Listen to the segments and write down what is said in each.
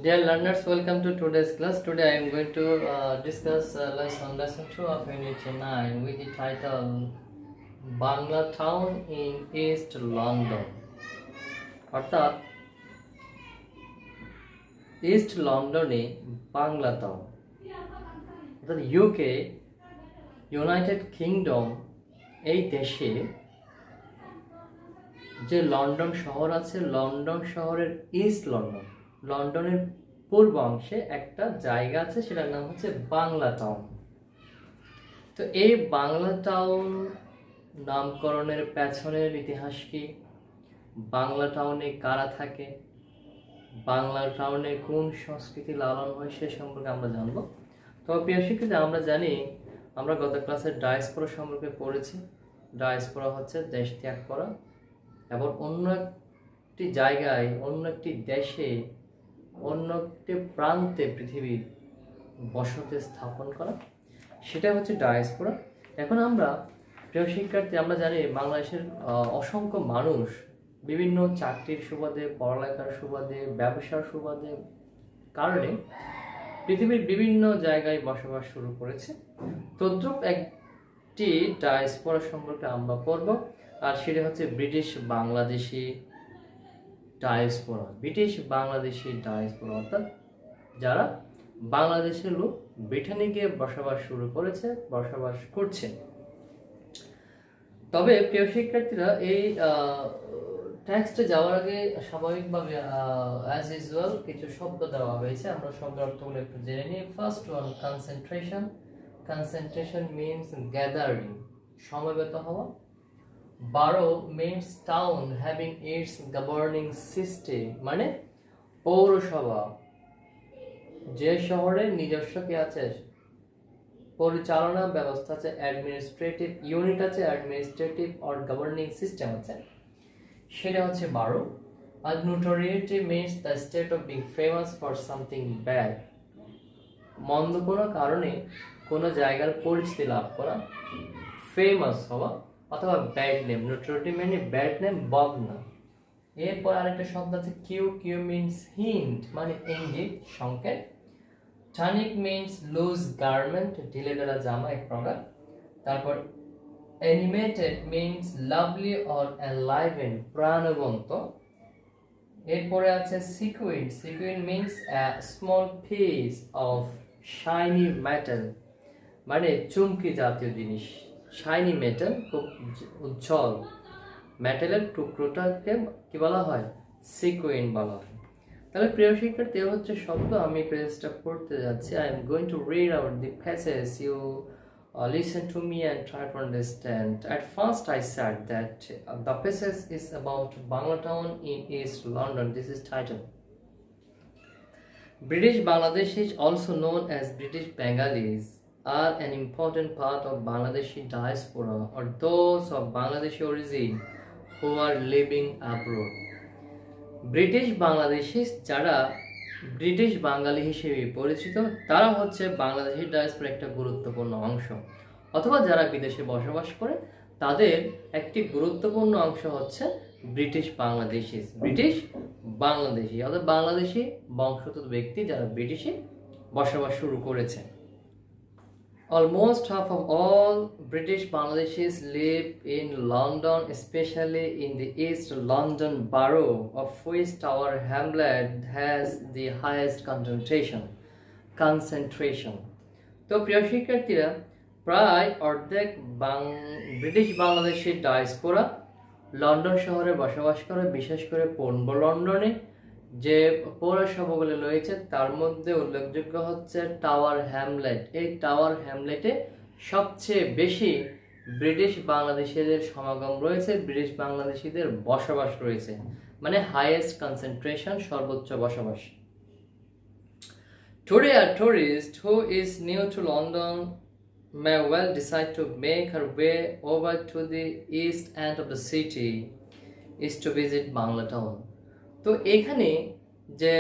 Dear learners, welcome to today's class. Today I am going to discuss lesson 2 of Unit 9 with the title Bangla Town in East London. অর্থাৎ east লন্ডনে Bangla town, অর্থাৎ UK United kingdom এই দেশে যে London শহর আছে, London শহরের east লন্ডনের পূর্ব অংশে একটা জায়গা আছে, সেটার নাম হচ্ছে বাংলা টাউন। তো এই বাংলা টাউন নামকরণের পেছনের ইতিহাস কি, বাংলা টাউনে কারা থাকে, বাংলা টাউনে কোন সংস্কৃতি লালন হয়, সে সম্পর্কে আমরা জানবো। তো প্রিয় শিক্ষার্থী, আমরা জানি, আমরা গত ক্লাসে ডায়াসপোরা সম্পর্কে পড়েছি। ডায়াসপোরা হচ্ছে দেশ ত্যাগ করা এবং অন্য একটি জায়গায়, অন্য একটি দেশে, অন্য একটি প্রান্তে পৃথিবীর বসতি স্থাপন করা, সেটা হচ্ছে ডায়াসপোরা। এখন আমরা প্রিয় শিক্ষার্থী, আমরা জানি বাংলাদেশের অসংখ্য মানুষ বিভিন্ন চাকরির সুবাদে, পড়ালেখার সুবাদে, ব্যবসার সুবাদে কারণে পৃথিবীর বিভিন্ন জায়গায় বসবাস শুরু করেছে। তদ্রূপ একটি ডায়াসপোরা সম্পর্কে আমরা পড়ব, আর সেটা হচ্ছে British Bangladeshi diaspora. British Bangladeshi diaspora অর্থাৎ যারা বাংলাদেশের লোক ব্রিটেনে গিয়ে বসবাস শুরু করেছে, বসবাস করছে। তবে প্রিয় শিক্ষার্থীরা, এই টেক্সটে যাওয়ার আগে স্বাভাবিকভাবে অ্যাজ ইউজুয়াল কিছু শব্দ দেওয়া হয়েছে, আমরা শব্দের অর্থগুলো একটু জেনে নিই। First one, concentration. Concentration means gathering, সমবেত হওয়া। বারো means town having it's governing system, মানে পৌরসভা, যে শহরে নিজস্ব কি আছে, পরিচালনা ব্যবস্থা আছে, অ্যাডমিনিস্ট্রেটিভ ইউনিট আছে, অ্যাডমিনিস্ট্রেটিভ অর গভর্নিং সিস্টেম আছে, সেটা হচ্ছে 12। আর notoriety means the state of being famous for something bad, মন্দ কোনো কারণে কোনো জায়গার পরিচিতি লাভ করা, ফেমাস হওয়া, অথবা ব্যাড নেম। নোটোরিটি মানে ব্যাড নেম, বদনাম। এরপর আরেকটা শব্দ আছে কিউ। কিউ মিনস হিন্ট, মানে ইঙ্গিত, সংকেত। টানিক মিনস লুজ গার্মেন্ট, ঢিলে ঢালা জামা এক প্রকার। তারপর অ্যানিমেটেড মিনস লাভলি অর এনলাইভেন, প্রাণবন্ত। এরপরে আছে sequin. Sequin means a small piece of shiny metal, মানে চুমকি জাতীয় জিনিস। শাইনি মেটাল, খুব উজ্জ্বল মেটালের টুকরোটাকে কি বলা হয়, সিকুইন বলা হয়। তাহলে প্রিয় শিক্ষার্থী, হচ্ছে শব্দ। আমি পেজটা পড়তে যাচ্ছি। I am going to read out the passage, you listen to me and try to understand. At first I said that the passage is about Bangla Town in East London. This is title. British Bangladesh is also known as British Bengalis are an important part of Bangladeshi diaspora, or those of Bangladeshi origin who are living abroad. British Bangladeshi, যারা British বাঙালি হিসেবে পরিচিত, তারা হচ্ছে বাংলাদেশি ডায়াসপোরার একটা গুরুত্বপূর্ণ অংশ, অথবা যারা বিদেশে বসবাস করে তাদের একটি গুরুত্বপূর্ণ অংশ হচ্ছে ব্রিটিশ বাংলাদেশি। ব্রিটিশ বাংলাদেশি অর্থাৎ বাংলাদেশি বংশোদ্ভূত ব্যক্তি যারা ব্রিটিশে বসবাস শুরু করেছে। Almost half of all British Bangladeshis live in London, especially in the East London borough, of which Tower Hamlet has the highest concentration. তো প্রিয় শিক্ষার্থীরা, প্রায় অর্ধেক ব্রিটিশ বাংলাদেশি ডায়াসপোরা লন্ডন শহরে বসবাস করে, বিশেষ করে পূর্ব লন্ডনে যে পৌরসভাগুলো রয়েছে তার মধ্যে উল্লেখযোগ্য হচ্ছে টাওয়ার হ্যামলেট। এই টাওয়ার হ্যামলেটে সবচেয়ে বেশি ব্রিটিশ বাংলাদেশিদের সমাগম রয়েছে, ব্রিটিশ বাংলাদেশিদের বসবাস রয়েছে, মানে হাইয়েস্ট কনসেন্ট্রেশন, সর্বোচ্চ বসবাস। Today a tourist who is new to London may well decide to make her way over to the east end of the city is to visit Bangla Town. তো এখানে যে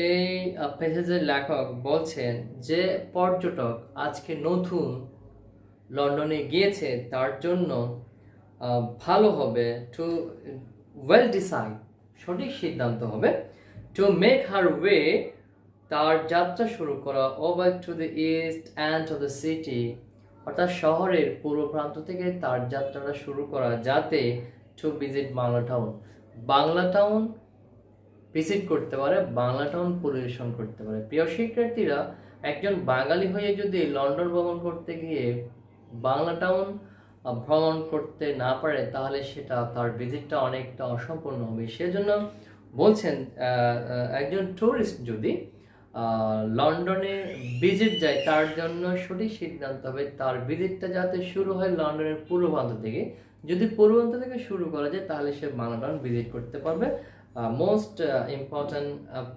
এই পেজের লেখক বলছেন যে পর্যটক আজকে নতুন লন্ডনে গিয়েছে তার জন্য ভালো হবে, টু ওয়েল ডিসাইড, সঠিক সিদ্ধান্ত হবে, টু মেক হার ওয়ে তার যাত্রা শুরু করা over to the east and to the city, অর্থাৎ শহরের পূর্ব প্রান্ত থেকে তার যাত্রাটা শুরু করা, যাতে to visit Bangla town, Bangla town visit করতে পারে, বাংলা টাউন পরিদর্শন করতে পারে। প্রিয় শিক্ষার্থীরা, একজন বাঙালি হয়ে যদি লন্ডন ভ্রমণ করতে গিয়ে বাংলা টাউন ভ্রমণ করতে না পারে, তাহলে সেটা তার ভিজিটটা অনেকটা অসম্পূর্ণ হবে। সেজন্য বলছেন একজন টুরিস্ট যদি লন্ডনে ভিজিট যায়, তার জন্য সঠিক সিদ্ধান্ত হবে তার ভিজিটটা যাতে শুরু হয় লন্ডনের পূর্ব প্রান্ত থেকে। যদি পূর্ব প্রান্ত থেকে শুরু করা যায়, তাহলে সে বাংলা টাউন ভিজিট করতে পারবে। Most important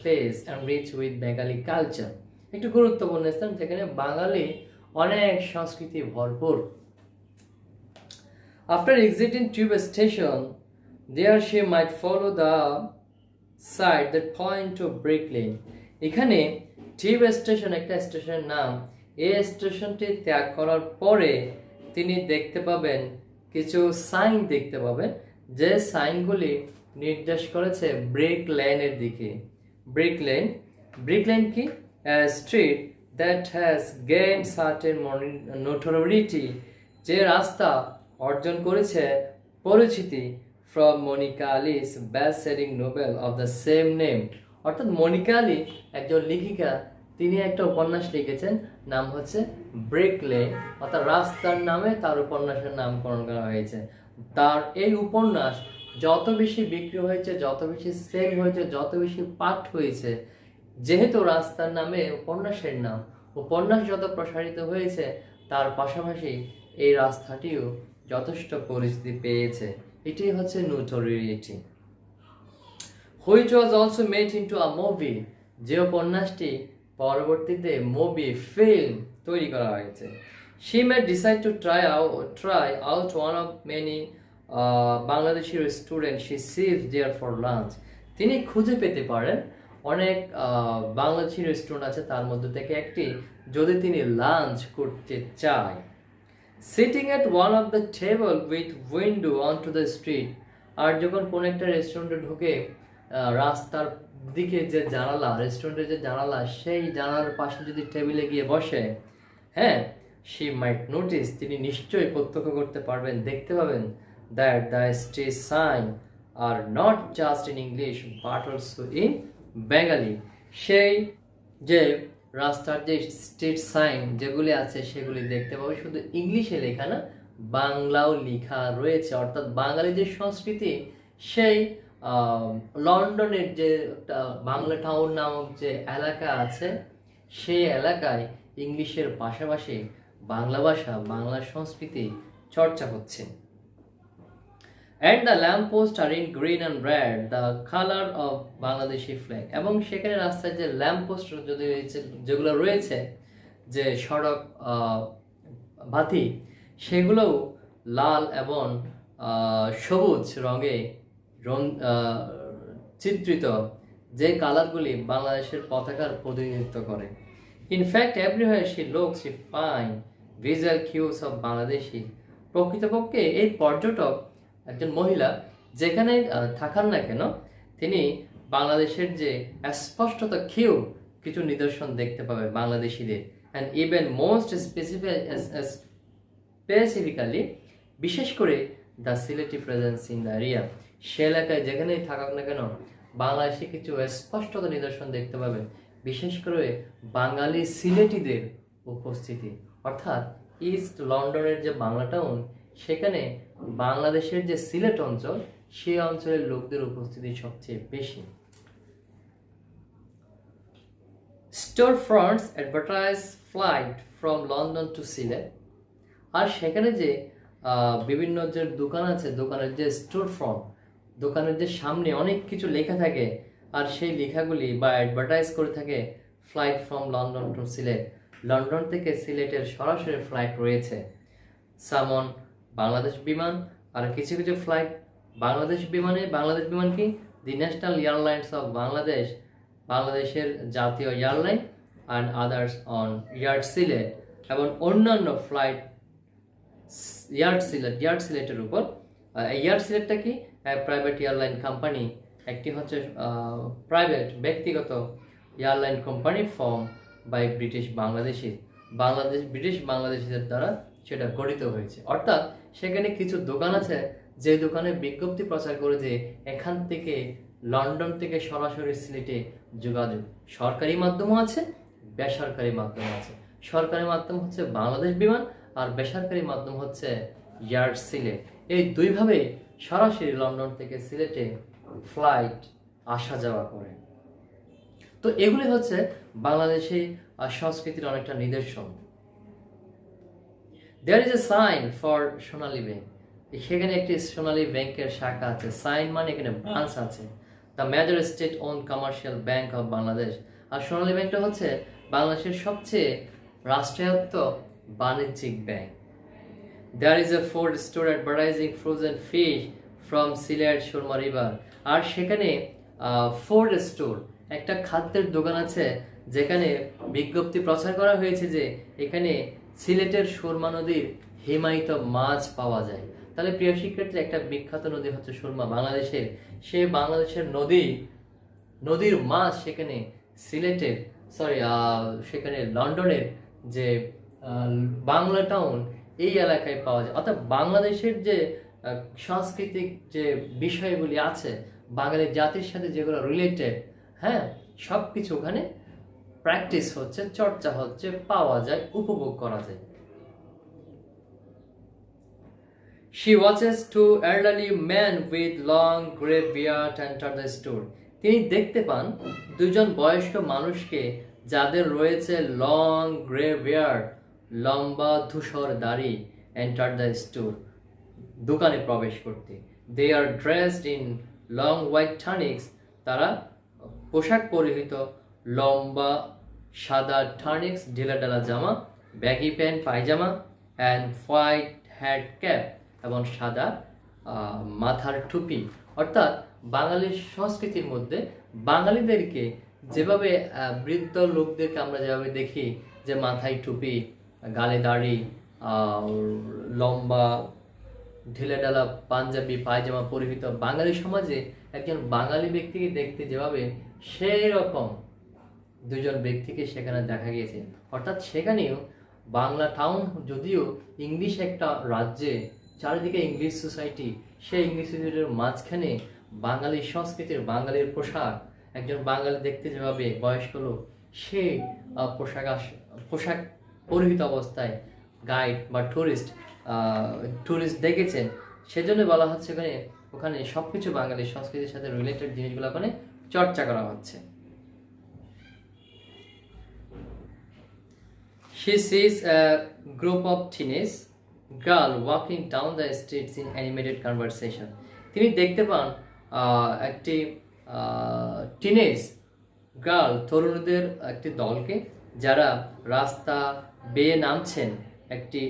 place and rich with Bengali culture, একটু গুরুত্বপূর্ণ স্থান যেখানে বাঙালি অনেক সংস্কৃতি ভরপুর। After exiting tube station, there she might follow the side that point to Brick Lane. এখানে টিউব স্টেশন একটা স্টেশনের নাম। এই স্টেশনটি ত্যাগ করার পরে তিনি দেখতে পাবেন কিছু সাইন দেখতে পাবেন, যে সাইনগুলি নির্দেশ করেছে ব্রিক লেনের দিকে। ব্রিক লেন, ব্রিক লেন কি? Street that has gain certain notoriety, যে রাস্তা অর্জন করেছে পরিচিতি from Monica Ali's best selling novel of the same name. অর্থাৎ মনিকা আলি একজন লেখিকা, তিনি একটা উপন্যাস লিখেছেন, নাম হচ্ছে ব্রিক লেন, অর্থাৎ রাস্তার নামে তার উপন্যাসের নামকরণ করা হয়েছে। তার এই উপন্যাস যত বেশি বিক্রি হয়েছে, যত বেশি সেল হয়েছে, যত বেশি পাঠ হয়েছে, যেহেতু রাস্তার নামে উপন্যাসের নাম, উপন্যাস যত প্রসারিত হয়েছে, তার পাশাপাশি এই রাস্তাটিও যথেষ্ট পরিচিতি পেয়েছে। এটাই হচ্ছে notoriety. Which was also made into a movie, যে উপন্যাসটি পরবর্তীতে মুভি ফিল্ম তৈরি করা হয়েছে। She may decide to try out one of many Bangladeshi restaurant she sieves there for lunch. তিনি খুঁজে পেতে পারেন অনেক বাংলাদেশি রেস্টুরেন্ট আছে, তার মধ্যে থেকে একটি যদি তিনি লাঞ্চ করতে চায়। Sitting at one of the table with window on to the street, আর যখন কোনো একটা রেস্টুরেন্টে ঢুকে রাস্তার দিকে যে জানালা, রেস্টুরেন্টের যে জানালা, সেই জানালার পাশে যদি টেবিলে গিয়ে বসে, হ্যাঁ, শি মাইট নোটিস, তিনি নিশ্চয়ই প্রত্যক্ষ করতে পারবেন, দেখতে পাবেন, that the street sign are not just in English but also in Bengali. সেই যে রাস্তার যে স্ট্রিট সাইন যেগুলি আছে, সেগুলি দেখতে পাবে শুধু ইংলিশে লেখা না, বাংলাও লেখা রয়েছে। অর্থাৎ বাঙালি যে সংস্কৃতি, সেই লন্ডনের যে একটা বাংলা টাউন নামক যে এলাকা আছে, সেই এলাকায় ইংলিশের পাশাপাশি বাংলা ভাষা, বাংলা সংস্কৃতি চর্চা হচ্ছে। And the lampposts are in green and red, the color of Bangladeshi flag. এবং সেখানে রাস্তায় যে ল্যাম্পপোস্ট যদি রয়েছে, যেগুলো রয়েছে, যে সড়ক বাতি, সেগুলোও লাল এবং সবুজ রঙে চিত্রিত, যে কালারগুলি বাংলাদেশের পতাকার প্রতিনিধিত্ব করে। In fact everywhere she looks she find visual cues of Bangladeshi. প্রকৃতপক্ষে এই পর্যটক, একজন মহিলা, যেখানে থাকার না কেন, তিনি বাংলাদেশের যে স্পষ্টত কিউ, কিছু নিদর্শন দেখতে পাবে বাংলাদেশিদের। অ্যান্ড ইভেন মোস্ট স্পেসিফিক্যালি, বিশেষ করে the Sylheti presence in the area, সে এলাকায় যেখানেই থাকুক না কেন, বাংলাদেশে কিছু স্পষ্টত নিদর্শন দেখতে পাবে, বিশেষ করে বাঙালি সিলেটিদের উপস্থিতি। অর্থাৎ ইস্ট লন্ডনের যে বাংলা টাউন, সেখানে বাংলাদেশের যে সিলেট অঞ্চল, সেই অঞ্চলের লোকদের উপস্থিতি সবচেয়ে বেশি। Store fronts advertise flight from London to Sylhet. আর সেখানে যে বিভিন্ন যে দোকান আছে, দোকানের যে স্টোর ফ্রন্ট, দোকানের যে সামনে অনেক কিছু লেখা থাকে, আর সেই লেখাগুলি বা অ্যাডভার্টাইজ করে থাকে flight from London to Sylhet, London থেকে সিলেটের সরাসরি ফ্লাইট রয়েছে। সামন বাংলাদেশ বিমান, আর কিছু কিছু ফ্লাইট বাংলাদেশ বিমানে, বাংলাদেশ বিমান কি, the national airlines of Bangladesh, বাংলাদেশের জাতীয় airline, and others on yard Sylhet, এবং অন্যান্য ফ্লাইট ইয়ার্ড সিলেটের উপর। ইয়ার্ড সিলেটটা কি, প্রাইভেট এয়ারলাইন কোম্পানি, একটি হচ্ছে প্রাইভেট ব্যক্তিগত airline company form by British বাংলাদেশিদের দ্বারা সেটা গঠিত হয়েছে। অর্থাৎ সেখানে কিছু দোকান আছে যে দোকানে বিজ্ঞপ্তি প্রচার করে যে এখান থেকে লন্ডন থেকে সরাসরি সিলেটে যোগাযোগ। সরকারি মাধ্যমও আছে, বেসরকারি মাধ্যমও আছে। সরকারি মাধ্যম হচ্ছে বাংলাদেশ বিমান, আর বেসরকারি মাধ্যম হচ্ছে এয়ার সিলেট। এই দুইভাবে সরাসরি লন্ডন থেকে সিলেটে ফ্লাইট আসা যাওয়া করে। তো এগুলি হচ্ছে বাংলাদেশি সংস্কৃতির অনেকটা নিদর্শন। There is a sign for Sonali bank. সেখানে একটি সোনালী ব্যাংকের শাখা আছে। সাইন মানে এখানে ব্রাঞ্চ আছে। The major state owned commercial bank of Bangladesh. আর সোনালী ব্যাংকটা হচ্ছে বাংলাদেশের সবচেয়ে রাষ্ট্রায়ত্ত বাণিজ্যিক bank. There is a food store advertising frozen fish from Sylhet Surma river. আর সেখানে ফুড স্টোর, একটা খাদ্যের দোকান আছে যেখানে বিজ্ঞপ্তি প্রচার করা হয়েছে যে এখানে সিলেটের সুরমা নদীর হিমায়িত মাছ পাওয়া যায়। তাহলে প্রিয় শিক্ষার্থী, একটা বিখ্যাত নদী হচ্ছে সুরমা বাংলাদেশের। সে বাংলাদেশের নদীর মাছ সেখানে সেখানে লন্ডনের যে বাংলা টাউন এই এলাকায় পাওয়া যায়। অর্থাৎ বাংলাদেশের যে সাংস্কৃতিক যে বিষয়গুলি আছে, বাঙালি জাতির সাথে যেগুলো রিলেটেড, হ্যাঁ, সব কিছু ওখানে প্র্যাকটিস হচ্ছে, চর্চা হচ্ছে, পাওয়া যায়, উপভোগ করা যায়। She watches two elderly men with long grey beard enter the store. তিনি দেখতে পান দুজন বয়স্ক মানুষকে যাদের রয়েছে লং গ্রে বিয়ার্ড, লম্বা ধূসর দাড়ি, এন্টার দ্য স্টোর, দোকানে প্রবেশ করতে। They are dressed in long white tunics. তারা পোশাক পরিহিত, লম্বা সাদা টার্নিক্স, ঢিলাঢালা জামা, baggy pant pyjama, and white hat cap, এবং সাদা মাথার টুপি। অর্থাৎ বাঙালির সংস্কৃতির মধ্যে বাঙালিদেরকে যেভাবে বৃদ্ধ লোকদেরকে আমরা যেভাবে দেখি যে মাথায় টুপি, গালে দাড়ি, লম্বা ঢিলেঢালা পাঞ্জাবি পায়জামা পরিহিত বাঙালি সমাজে একজন বাঙালি ব্যক্তিকে দেখতে যেভাবে, সেই রকম দুজন ব্যক্তিকে সেখানে দেখা গিয়েছে। অর্থাৎ সেখানেও বাংলা টাউন যদিও ইংলিশ একটা রাজ্যে, চারিদিকে ইংলিশ সোসাইটি, সেই ইংলিশ সোসাইটির মাঝখানে বাঙালি সংস্কৃতির, বাঙালির পোশাক, একজন বাঙালি দেখতে যেভাবে বয়স্ক লোক, সেই পোশাক পরিহিত অবস্থায় গাইড বা টুরিস্ট দেখেছেন। সেজন্য বলা হচ্ছে ওখানে সবকিছু বাঙালি সংস্কৃতির সাথে রিলেটেড জিনিসগুলো ওখানে চর্চা করা হচ্ছে। She sees a group of teenage girl walking down the streets in animated conversation. তিনি দেখতে পান একটি টিনেজ গার্ল, তরুণীদের একটি দলকে, যারা রাস্তা বেয়ে নামছেন একটি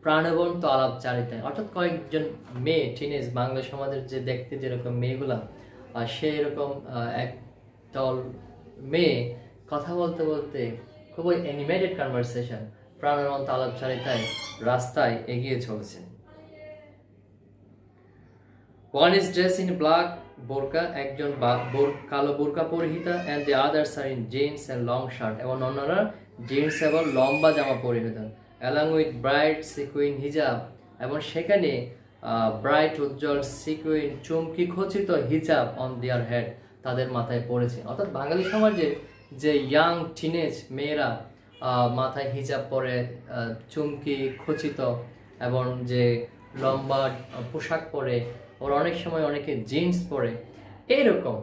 প্রাণবন্ত আলাপচারিতায়। অর্থাৎ কয়েকজন মেয়ে, টিনেজ, বাংলা সমাজের যে দেখতে যেরকম মেয়েগুলা, সেই রকম এক দল মেয়ে কথা বলতে বলতে খুবই অ্যানিমেটেড কনভারসেশন, প্রাণবন্ত আলাপচারিতায় রাস্তায় এগিয়ে চলছে। One is dressed in black burqa, একজন কালো বোরকা পরিহিতা, and the others are in jeans and long shirt, এবং অন্যরা জিন্স এবং লম্বা জামা পরিহিত, along with bright sequin hijab, এবং সেখানে ব্রাইট উজ্জ্বল সিকুইন চুমকি খচিত হিজাব অন দেয়ার হেড, তাদের মাথায় পড়েছে। অর্থাৎ বাঙালি সমাজের যে ইয়াং টিনেজ মেয়েরা মাথায় হিজাব পরে, চুমকি খচিত এবং যে লম্বা পোশাক পরে, ওর অনেক সময় অনেকে জিন্স পরে, এইরকম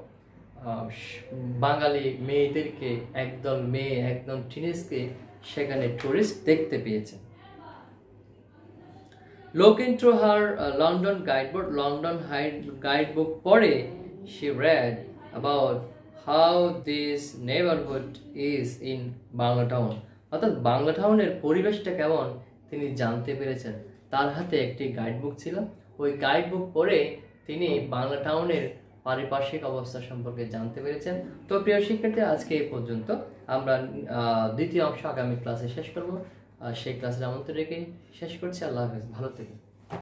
বাঙালি মেয়েদেরকে, একদল টিনেজকে সেখানে টুরিস্ট দেখতে পেয়েছে। Looking through her London guidebook পড়ে, she read about how this neighborhood is in Bangla town. অর্থাৎ বাংলা টাউনের পরিবেশটা কেমন তিনি জানতে পেরেছেন। তার হাতে একটি গাইডবুক ছিল। ওই গাইডবুক পড়ে তিনি বাংলা টাউনের পারিপার্শ্বিক অবস্থা সম্পর্কে জানতে পেরেছেন। তো প্রিয় শিক্ষার্থী, আজকে এই পর্যন্ত। আমরা দ্বিতীয় অংশ আগামী ক্লাসে শেষ করব। সেই ক্লাসের আমন্ত্রণ রেখে শেষ করছি। আল্লাহ হাফেজ, ভালো থেকো।